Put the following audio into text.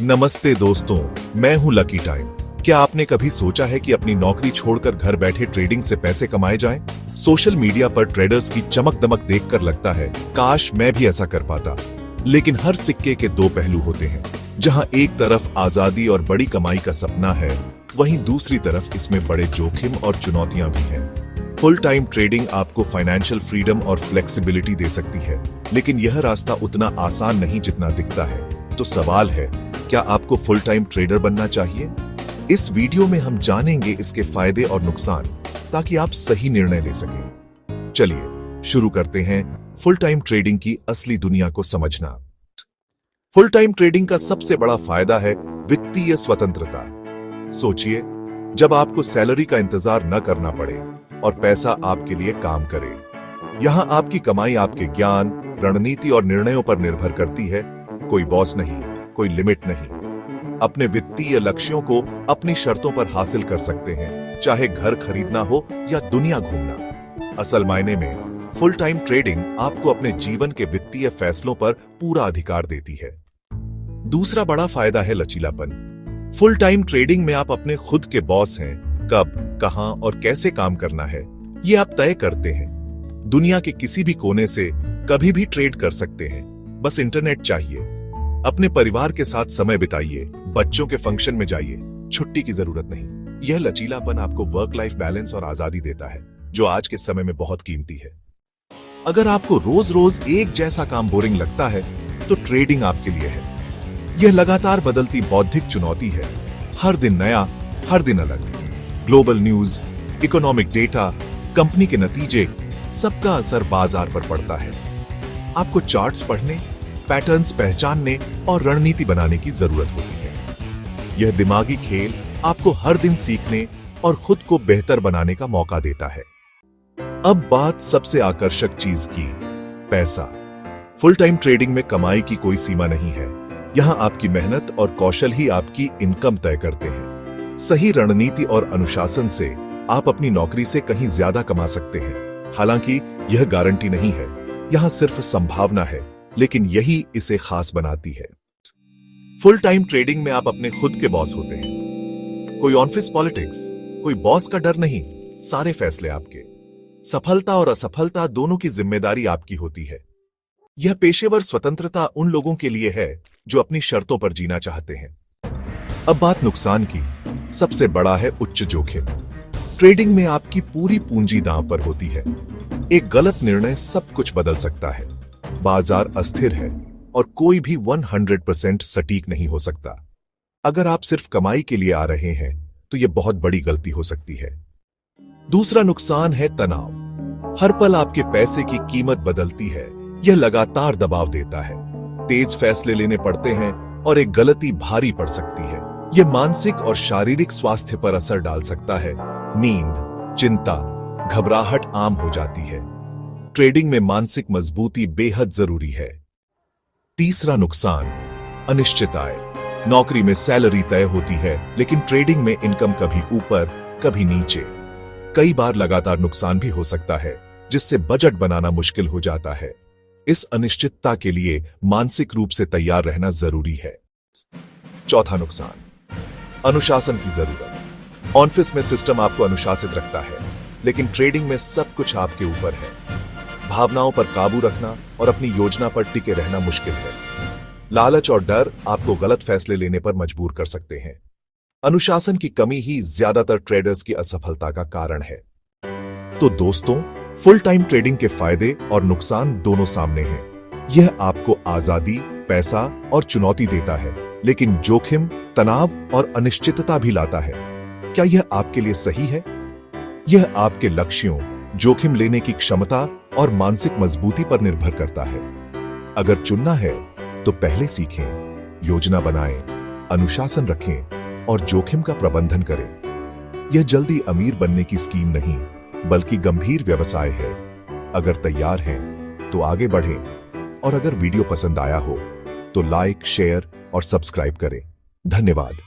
नमस्ते दोस्तों, मैं हूं लकी टाइम। क्या आपने कभी सोचा है कि अपनी नौकरी छोड़कर घर बैठे ट्रेडिंग से पैसे कमाए जाएं? सोशल मीडिया पर ट्रेडर्स की चमक दमक देखकर लगता है काश मैं भी ऐसा कर पाता। लेकिन हर सिक्के के दो पहलू होते हैं। जहां एक तरफ आजादी और बड़ी कमाई का सपना है, वहीं दूसरी तरफ इसमें बड़े जोखिम और चुनौतियां भी हैं। फुल टाइम ट्रेडिंग आपको फाइनेंशियल फ्रीडम और फ्लेक्सिबिलिटी दे सकती है, लेकिन यह रास्ता उतना आसान नहीं जितना दिखता है। तो सवाल है, क्या आपको फुल टाइम ट्रेडर बनना चाहिए? इस वीडियो में हम जानेंगे इसके फायदे और नुकसान, ताकि आप सही निर्णय ले सकें। चलिए शुरू करते हैं फुल टाइम ट्रेडिंग की असली दुनिया को समझना। फुल टाइम ट्रेडिंग का सबसे बड़ा फायदा है वित्तीय स्वतंत्रता। सोचिए, जब आपको सैलरी का इंतजार न करना पड़े और पैसा आपके लिए काम करे। यहां आपकी कमाई आपके ज्ञान, रणनीति और निर्णयों पर निर्भर करती है। कोई बॉस नहीं, कोई लिमिट नहीं। अपने वित्तीय लक्ष्यों को अपनी शर्तों पर हासिल कर सकते हैं, चाहे घर खरीदना हो या दुनिया घूमना। असल मायने में फुल टाइम ट्रेडिंग आपको अपने जीवन के वित्तीय फैसलों पर पूरा अधिकार देती है। दूसरा बड़ा फायदा है लचीलापन। फुल टाइम ट्रेडिंग में आप अपने खुद के बॉस हैं। कब, कहां और कैसे काम करना है, ये आप तय करते हैं। दुनिया के किसी भी कोने से कभी भी ट्रेड कर सकते हैं। बस इंटरनेट चाहिए। अपने परिवार के साथ समय बिताइए, बच्चों के फंक्शन में जाइए, छुट्टी की जरूरत नहीं। यह लचीलापन आपको वर्क लाइफ बैलेंस और आजादी देता है, जो आज के समय में बहुत कीमती है। अगर आपको रोज रोज एक जैसा काम बोरिंग लगता है, तो ट्रेडिंग आपके लिए है। यह लगातार बदलती बौद्धिक चुनौती है। हर दिन नया, हर दिन अलग। Global news, economic data, company के नतीजे, सबका असर बाजार पर पड़ता है। आपको चार्ट्स पढ़ने, पैटर्न्स पहचानने और रणनीति बनाने की जरूरत होती है। यह दिमागी खेल आपको हर दिन सीखने और खुद को बेहतर बनाने का मौका देता है। अब बात सबसे आकर्षक चीज की, पैसा। फुल टाइम ट्रेडिंग में कमाई की कोई सीमा नहीं है। यहां आपकी मेहनत और कौशल ही आपकी इनकम तय करते हैं। सही रणनीति और अनुशासन से आप अपनी नौकरी से कहीं ज्यादा कमा सकते हैं। हालांकि यह गारंटी नहीं है, यहां सिर्फ संभावना है, लेकिन यही इसे खास बनाती है। फुल टाइम ट्रेडिंग में आप अपने खुद के बॉस होते हैं। कोई ऑफिस पॉलिटिक्स, कोई बॉस का डर नहीं, सारे फैसले आपके। सफलता और असफलता दोनों की जिम्मेदारी आपकी होती है। यह पेशेवर स्वतंत्रता उन लोगों के लिए है जो अपनी शर्तों पर जीना चाहते हैं। अब बात नुकसान की। सबसे बड़ा है उच्च जोखिम। ट्रेडिंग में आपकी पूरी पूंजी दांव पर होती है। एक गलत निर्णय सब कुछ बदल सकता है। बाजार अस्थिर है और कोई भी 100% सटीक नहीं हो सकता। अगर आप सिर्फ कमाई के लिए आ रहे हैं, तो यह बहुत बड़ी गलती हो सकती है। दूसरा नुकसान है तनाव। हर पल आपके पैसे की कीमत बदलती है। यह लगातार दबाव देता है। तेज फैसले लेने पड़ते हैं और एक गलती भारी पड़ सकती है। यह मानसिक और शारीरिक स्वास्थ्य पर असर डाल सकता है। नींद, चिंता, घबराहट आम हो जाती है। ट्रेडिंग में मानसिक मजबूती बेहद जरूरी है। तीसरा नुकसान, अनिश्चितताएं। नौकरी में सैलरी तय होती है, लेकिन ट्रेडिंग में इनकम कभी ऊपर, कभी नीचे। कई बार लगातार नुकसान भी हो सकता है, जिससे बजट बनाना मुश्किल हो जाता है। इस अनिश्चितता के लिए मानसिक रूप से तैयार रहना जरूरी है। चौथा नुकसान, अनुशासन की जरूरत। ऑफिस में सिस्टम आपको अनुशासित रखता है, लेकिन ट्रेडिंग में सब कुछ आपके ऊपर है। भावनाओं पर काबू रखना और अपनी योजना पर टिके रहना मुश्किल है। लालच और डर आपको गलत फैसले लेने पर मजबूर कर सकते हैं। अनुशासन की कमी ही ज्यादातर ट्रेडर्स की असफलता का कारण है। तो दोस्तों, फुल टाइम ट्रेडिंग के फायदे और नुकसान दोनों सामने हैं। यह आपको आजादी, पैसा और चुनौती देता है, लेकिन जोखिम, तनाव और अनिश्चितता भी लाता है। क्या यह आपके लिए सही है? यह आपके लक्ष्यों, जोखिम लेने की क्षमता और मानसिक मजबूती पर निर्भर करता है। अगर चुनना है, तो पहले सीखें, योजना बनाएं, अनुशासन रखें और जोखिम का प्रबंधन करें। यह जल्दी अमीर बनने की स्कीम नहीं, बल्कि गंभीर व्यवसाय है। अगर तैयार हैं, तो आगे बढ़ें और अगर वीडियो पसंद आया हो, तो लाइक, शेयर और सब्सक्राइब करें। धन्यवाद।